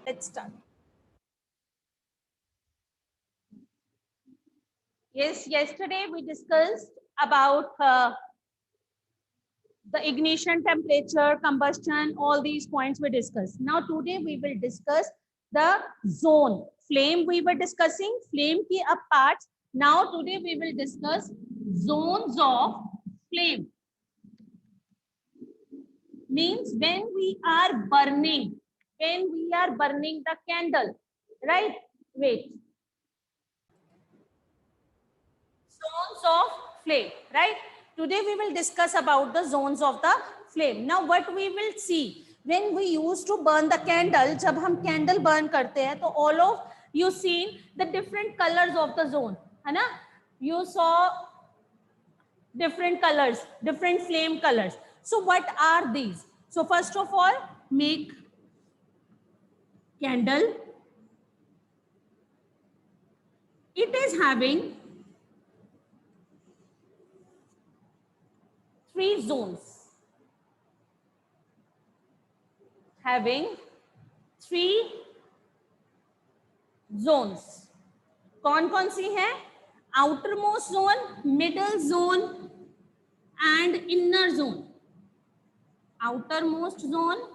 Let's start. Yes, yesterday we discussed about the ignition, temperature, combustion, all these points we discussed. Now today we will discuss the zone. Flame we were discussing, flame ki up parts. Now today we will discuss zones of flame. Means when we are burning the candle, right? Wait. Zones of flame, right? Today we will discuss about the zones of the flame. Now what we will see, when we used to burn the candle, जब हम candle burn करते हैं तो all of you seen the different colors of the zone, है ना? You saw different colors, different flame colors. So what are these? So first of all, make candle. It is having 3 zones. Having 3 zones. कौन कौन सी है? Outer most zone, middle zone and inner zone. Outer most zone,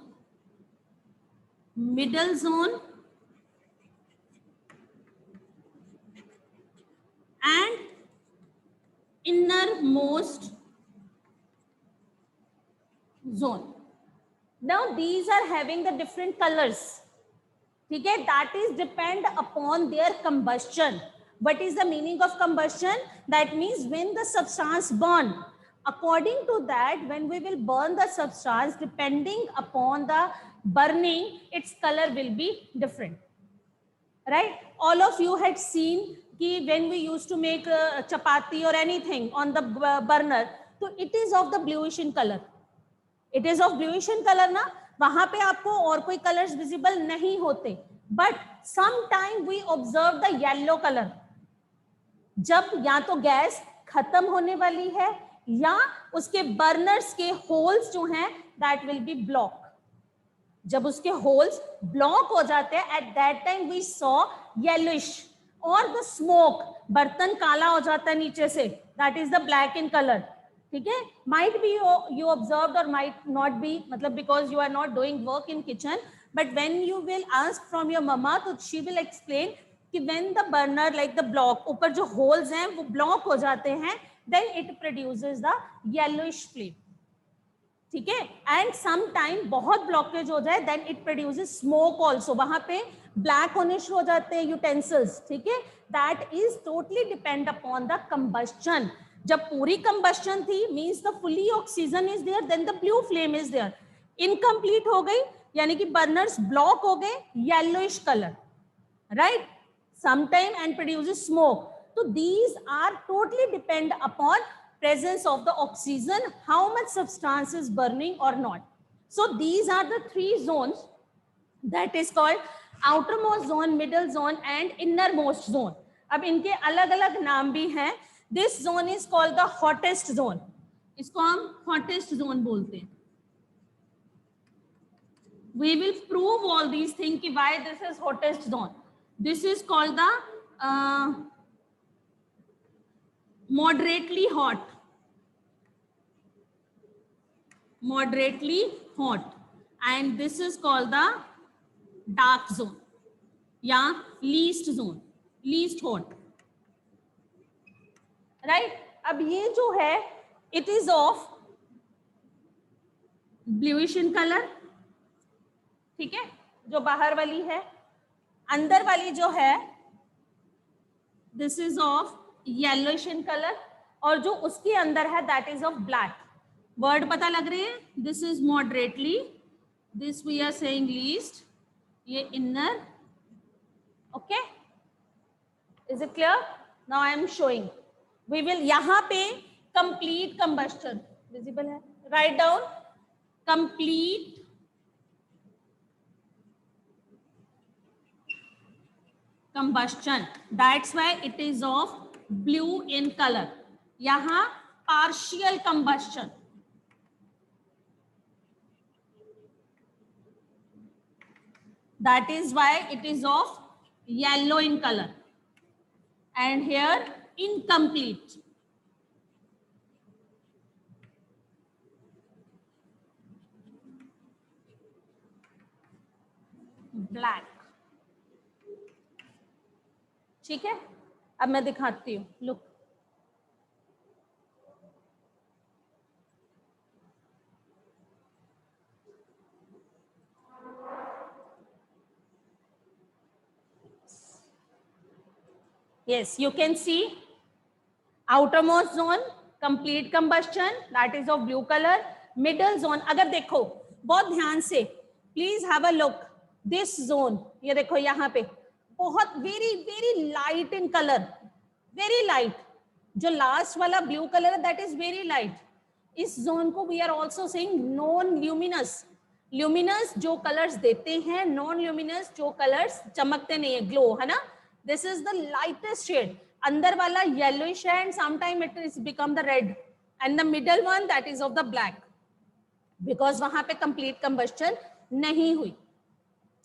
middle zone and inner most zone. Now these are having the different colors. ठीक है? That is depend upon their combustion. What is the meaning of combustion? That means when the substance burn. According to that, when we will burn the substance, depending upon the burning, its color will be different. Right? All of you had seen कि when we used to make chapati or anything on the burner, so it is of the bluish in color. It is of bluish in colour ना, वहां पे आपको और कोई colours visible नहीं होते. But some time we observe the yellow colour. जब या तो गैस खत्म होने वाली है या उसके बर्नर्स के होल्स जो हैं दैट विल बी ब्लॉक. जब उसके होल्स ब्लॉक हो जाते हैं, at that time we saw yellowish. और द स्मोक, बर्तन काला हो जाता है नीचे से, that is the black in colour. ठीक है? माइट बी यू ऑब्जर्व्ड और माइट नॉट बी, मतलब because you are not doing work in kitchen. But when you will ask from your mamma, तो शी विल एक्सप्लेन कि when the burner like the block, ऊपर जो holes हैं वो block हो जाते हैं, then it produces the yellowish flame. ठीक है? एंड सम टाइम बहुत ब्लॉकेज हो जाए, then it produces smoke also. वहां पे ब्लैक होने शुरू हो जाते हैं यूटेंसिल्स. ठीक है? That is totally depend upon the combustion. जब पूरी कंबस्शन थी, means the fully oxygen is there, then the blue flame is there. Incomplete हो गई यानी कि बर्नर्स ब्लॉक हो गए, yellowish colour, right? Some time and produces smoke. तो these are totally depend upon presence of the oxygen, how much substance is burning or not. So these are the 3 zones that is called outermost zone, middle zone and innermost zone. अब इनके अलग अलग नाम भी हैं. This zone is called the hottest zone. इसको हम hottest zone बोलते हैं. We will prove all these things कि why this is hottest zone. This is called the moderately hot. Moderately hot, and this is called the dark zone या least zone, least hot, right? अब ये जो है it is of bluish in color. ठीक है? जो बाहर वाली है. अंदर वाली जो है this is of yellowish in color, और जो उसके अंदर है that is of black. Word पता लग रहे हैं? This is moderately, this we are saying least, ये inner. Okay, is it clear? Now I am showing. We will, यहां पे कंप्लीट कंबस्टन विजिबल है. Write down complete combustion. That's why it is of blue in colour. यहां partial combustion. that is why it is of yellow in color, and here incomplete. Black. ठीक है, अब मैं दिखाती हूँ. Look, yes, you can see outermost zone complete combustion, that is of blue color. Middle zone, अगर देखो बहुत ध्यान से, please have a look, this zone, ये देखो यहाँ पे बहुत very very light in color, very light. जो लास्ट वाला ब्लू कलर है, that is very light. इस जोन को we are also saying non luminous. Luminous जो कलर्स देते हैं, नॉन ल्यूमिनस जो कलर्स चमकते नहीं है, ग्लो, है ना. This is the lightest shade. अंदर वाला येलोइश है and sometime it is become the red, and the middle one that is of the black, because वहां पे कंप्लीट कंबस्टन नहीं हुई.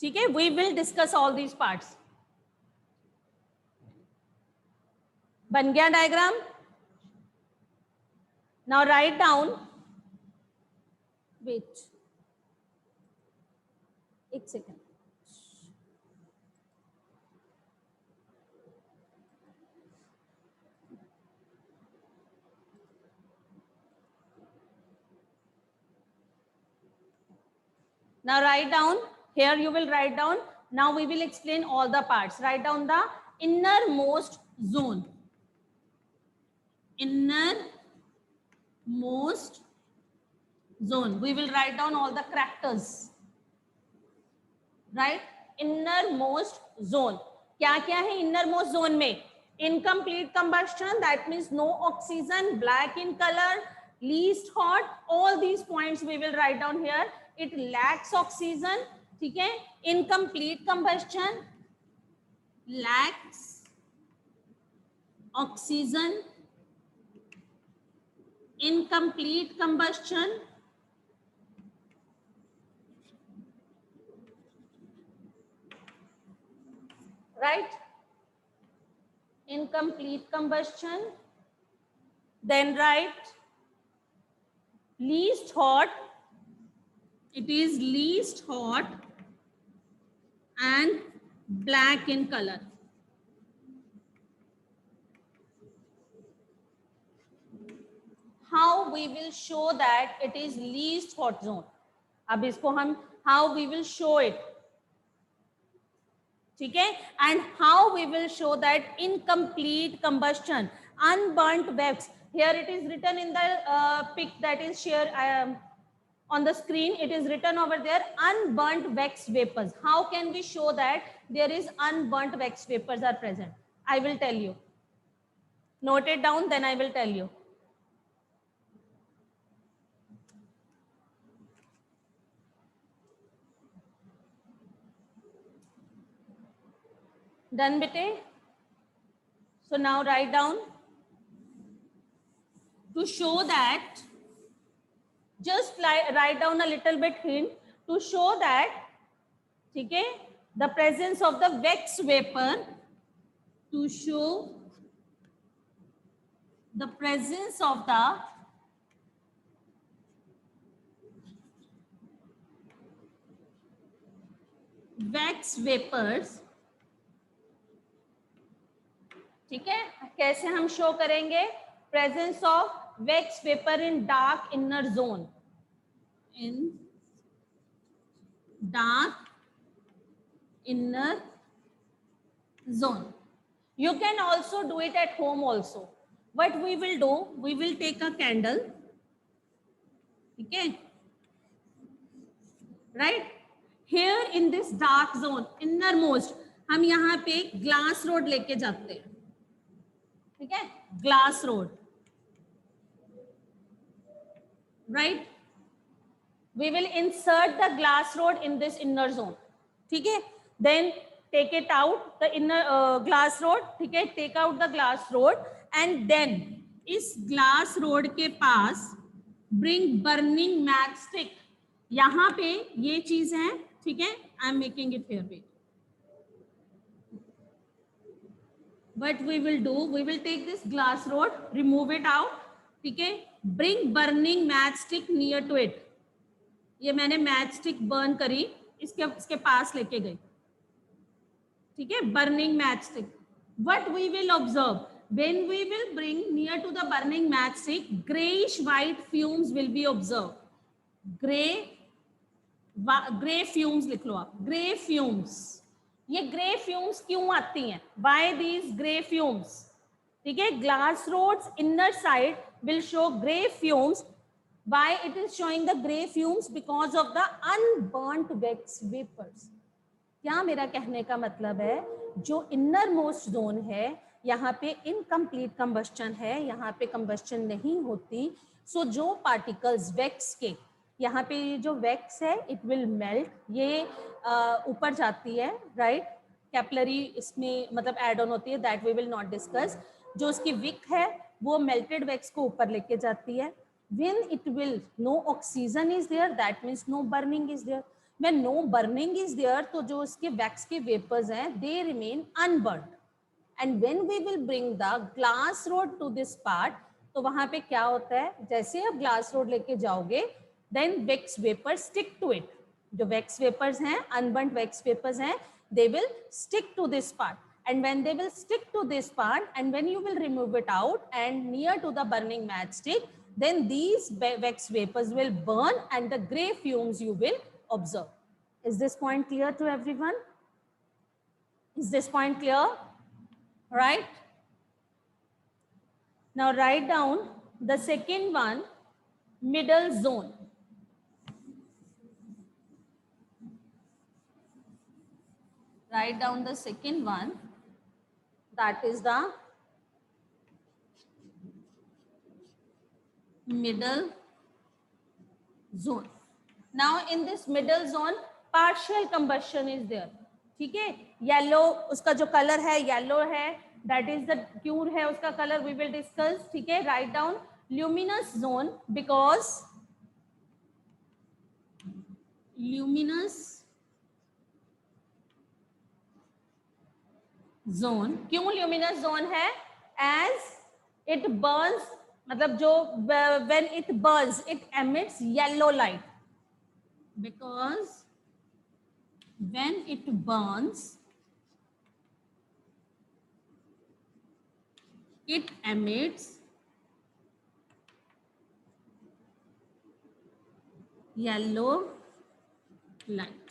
ठीक है, we will discuss all these parts. बन गया diagram. Now write down, wait एक second. Now write down, here you will write down, now we will explain all the parts. Write down the innermost zone. Innermost zone. We will write down all the characters. Right? Innermost zone. क्या क्या है innermost zone में? Incomplete combustion, that means no oxygen, black in color, least hot, all these points we will write down here. It lacks oxygen, ठीक है. Incomplete combustion, lacks oxygen, incomplete combustion, right? Incomplete combustion. Then write least hot. It is least hot and black in color. How we will show that it is least hot zone? अब इसको हम how we will show it, ठीक है. And how we will show that incomplete combustion, unburnt wax. Here it is written in the pic that is shared on the screen. It is written over there, unburnt wax vapors. How can we show that there is unburnt wax vapors are present? I will tell you. Note it down, then I will tell you. Done, bete? So now write down, to show that, just write down a little bit hint to show that, ठीक है, the presence of the wax vapor, to show the presence of the wax vapors. ठीक है, कैसे हम show करेंगे? Presence of wax vapor in dark inner zone. In dark inner zone. You can also do it at home also. What we will do, we will take a candle, okay, right? Here in this dark zone, innermost, हम यहाँ पे glass rod लेके जाते हैं, ठीक है, glass rod, right? We will insert the glass rod in this inner zone, ठीक है. Then take it out, the inner glass rod, ठीक है, take out the glass rod and then इस glass rod के पास bring burning matchstick. यहाँ पे ये चीज है, ठीक है, I am making it here, wait. What we will do, we will take this glass rod, remove it out, ठीक है. Bring burning matchstick near to it. ये मैंने matchstick burn करी, इसके पास लेके गई, ठीक है. Burning matchstick. What we will observe, when we will bring near to the burning matchstick, grayish white fumes will be observed. Gray fumes लिख लो आप, gray fumes. ये ग्रे फ्यूम्स क्यों आती हैं? Why these gray fumes? ठीक है, glass rods inner side will show grey fumes. Why it is showing the gray fumes? Because of the unburnt wax vapors. क्या मेरा कहने का मतलब है, जो इनर मोस्ट जोन है यहाँ पे इनकम्प्लीट कंबस्टन है, यहाँ पे कंबस्टन नहीं होती. सो जो पार्टिकल्स वैक्स के, यहाँ पे जो वैक्स है इट विल मेल्ट, ये ऊपर जाती है, राइट. कैपिलरी इसमें मतलब एड ऑन होती है, that we will not discuss. जो उसकी विक है वो मेल्टेड वैक्स को ऊपर लेके जाती है. When it will no oxygen is there, that means no burning is there. When no burning is there, तो जो उसके वैक्स के वेपर्स हैं they remain unburned. And when we will bring the glass rod to this part, तो वहां पे क्या होता है, जैसे आप ग्लास रोड लेके जाओगे, then wax vapors stick to it. जो wax vapors हैं, unburnt wax vapors हैं, they will stick to this part. And when they will stick to this part, and when you will remove it out and near to the burning matchstick, then these wax vapors will burn and the gray fumes you will observe. Is this point clear to everyone? Is this point clear? Right? Now write down the second one, middle zone. Write down the second one, that is the middle zone. Now in this middle zone, partial combustion is there. ठीक है, yellow उसका जो colour है yellow है, that is the क्यों है उसका colour, we will discuss. ठीक है, write down luminous zone, because luminous zone, क्यों ल्यूमिनस जोन है, एज इट बर्न्स, मतलब जो when it burns it emits yellow light, because when it burns it emits yellow light.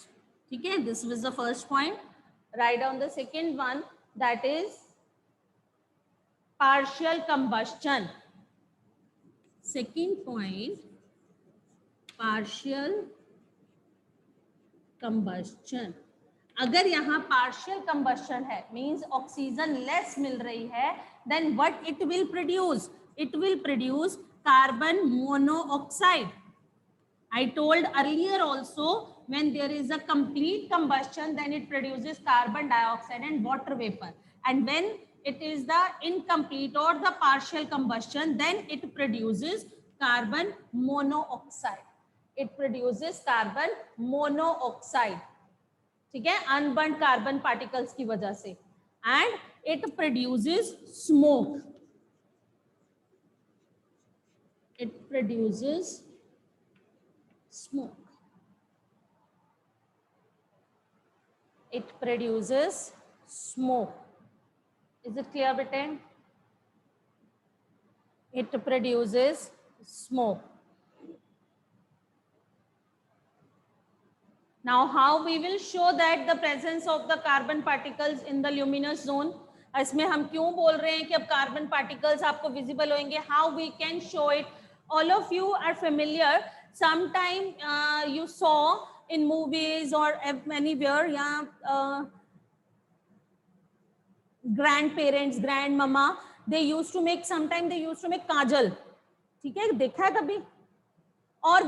ठीक है, this was the first point. Write down the second one, that is partial combustion. Second point, partial combustion. अगर यहाँ partial combustion है, means oxygen less मिल रही है, then what it will produce? It will produce carbon monoxide. I told earlier also, when there is a complete combustion, then it produces carbon dioxide and water vapor. And when it is the incomplete or the partial combustion, then it produces carbon monoxide. It produces carbon monoxide. ठीक है, unburnt carbon particles की वजह से. And it produces smoke. It produces smoke. It produces smoke. Is it clear, beta? It produces smoke. Now, how we will show that the presence of the carbon particles in the luminous zone? इसमें हम क्यों बोल रहे हैं कि अब carbon particles आपको visible होंगे? How we can show it? All of you are familiar. Sometime you saw in movies or anywhere, yeah, grandparents, grandmama, they used to make, sometime they used to make kajal. ठीक है, देखा है कभी? Or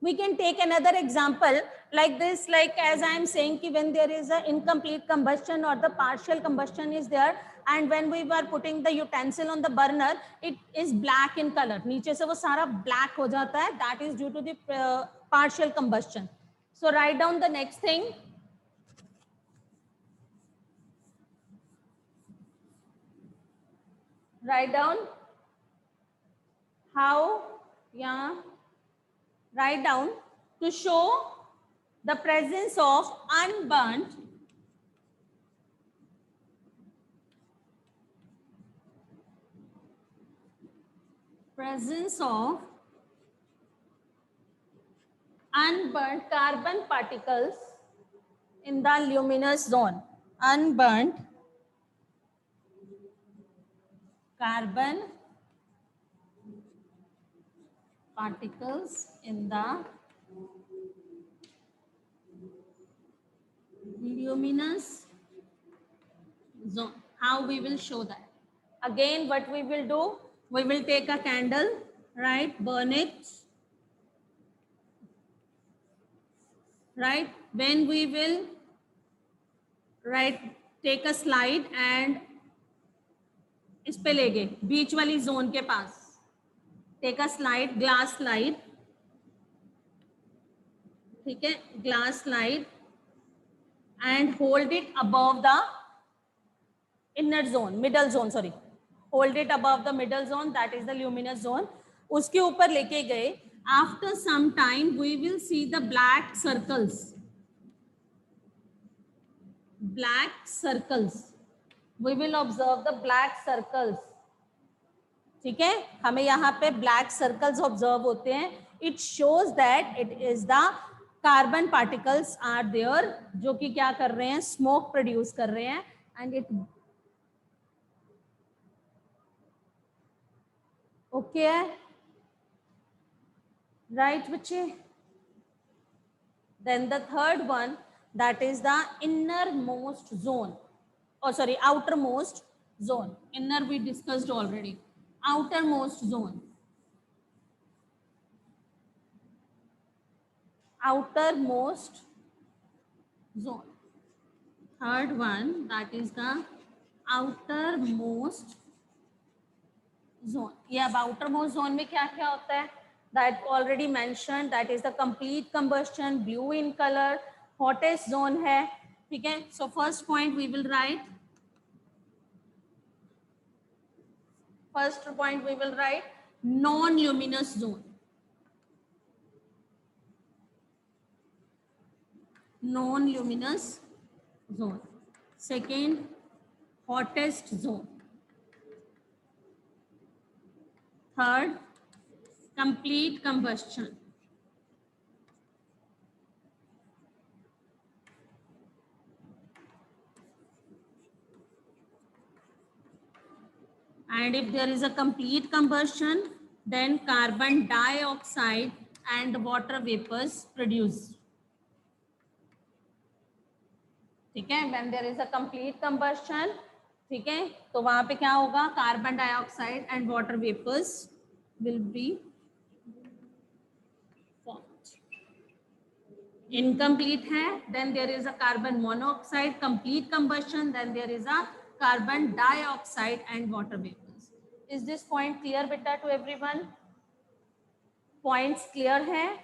we can take another example like this, like as I am saying कि when there is a incomplete combustion or the partial combustion is there, and when we were putting the utensil on the burner, it is black in color. नीचे से वो सारा black हो जाता है. That is due to the partial combustion. So write down the next thing. Write down how, yeah, write down to show the presence of unburnt carbon particles in the luminous zone. Unburnt carbon particles in the luminous zone. How we will show that? Again, what we will do? We will take a candle, right? Burn it, right? When we will, right, take a slide and इस पे ले गए बीच वाली zone के पास. Take a slide, glass slide, ठीक है, glass slide and hold it above the inner zone, middle zone, sorry, hold it above the middle zone, that is the luminous zone. उसके ऊपर लेके गए. After some time we will see the black circles, black circles, we will observe the black circles. ठीक है, हमें यहाँ पे black circles observe होते हैं. It shows that it is the carbon particles are there, जो कि क्या कर रहे हैं, स्मोक प्रोड्यूस कर रहे हैं. एंड इट ओके है, राइट बच्चे. Then the third one, that is the innermost zone, or sorry, outermost zone. Inner we discussed already. Outermost zone, outermost zone. Third one, that is the outermost zone. ये अब outermost zone में क्या क्या होता है? That already mentioned, that is the complete combustion, blue in color, hottest zone है. ठीक है, so first point we will write. First point we will write non-luminous zone. Non-luminous zone. Second, hottest zone. Third, complete combustion. And if there is a complete combustion, then carbon dioxide and water vapors produced. ठीक है, when there is a complete combustion, ठीक है, तो वहां पे क्या होगा, carbon dioxide and water vapours will be formed. Incomplete है, then there is a carbon monoxide. Complete combustion, then there is a carbon dioxide and water vapors. Is this point clear beta to everyone? Points clear hai?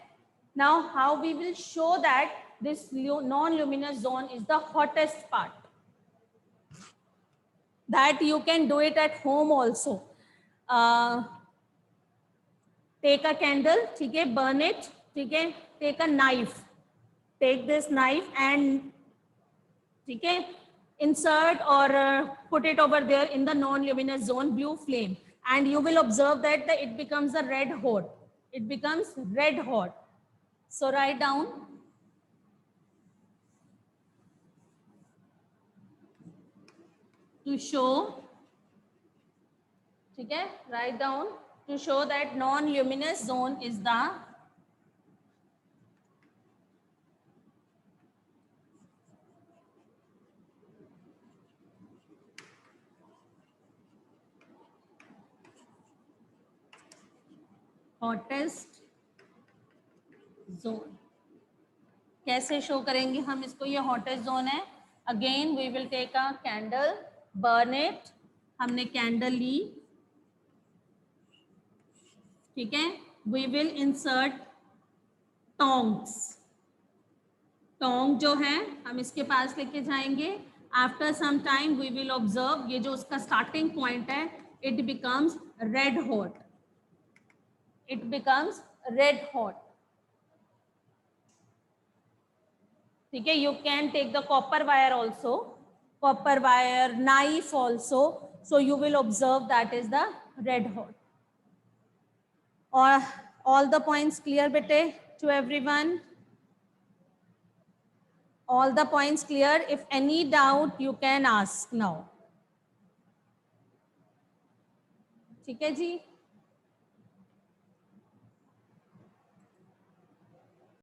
Now how we will show that this non-luminous zone is the hottest part? That you can do it at home also. Take a candle, ठीक है, burn it, ठीक है, take a knife, take this knife and ठीक है, insert or put it over there in the non-luminous zone, blue flame, and you will observe that it becomes a red hot. It becomes red hot. So write down to show, ठीक है, write down to show that non-luminous zone is the hottest zone. कैसे शो करेंगे हम इसको, ये hottest zone है. Again we will take a candle, burn it. हमने कैंडल ली, ठीक है, we will insert tongs. Tong जो है हम इसके पास लेके जाएंगे. After some time we will observe ये जो उसका स्टार्टिंग पॉइंट है, it becomes red hot. It becomes red hot. ठीक है. You can take the copper wire also, copper wire, knife also. So you will observe that is the red hot. Or all the points clear bete to everyone? All the points clear? If any doubt you can ask now. ठीक है जी.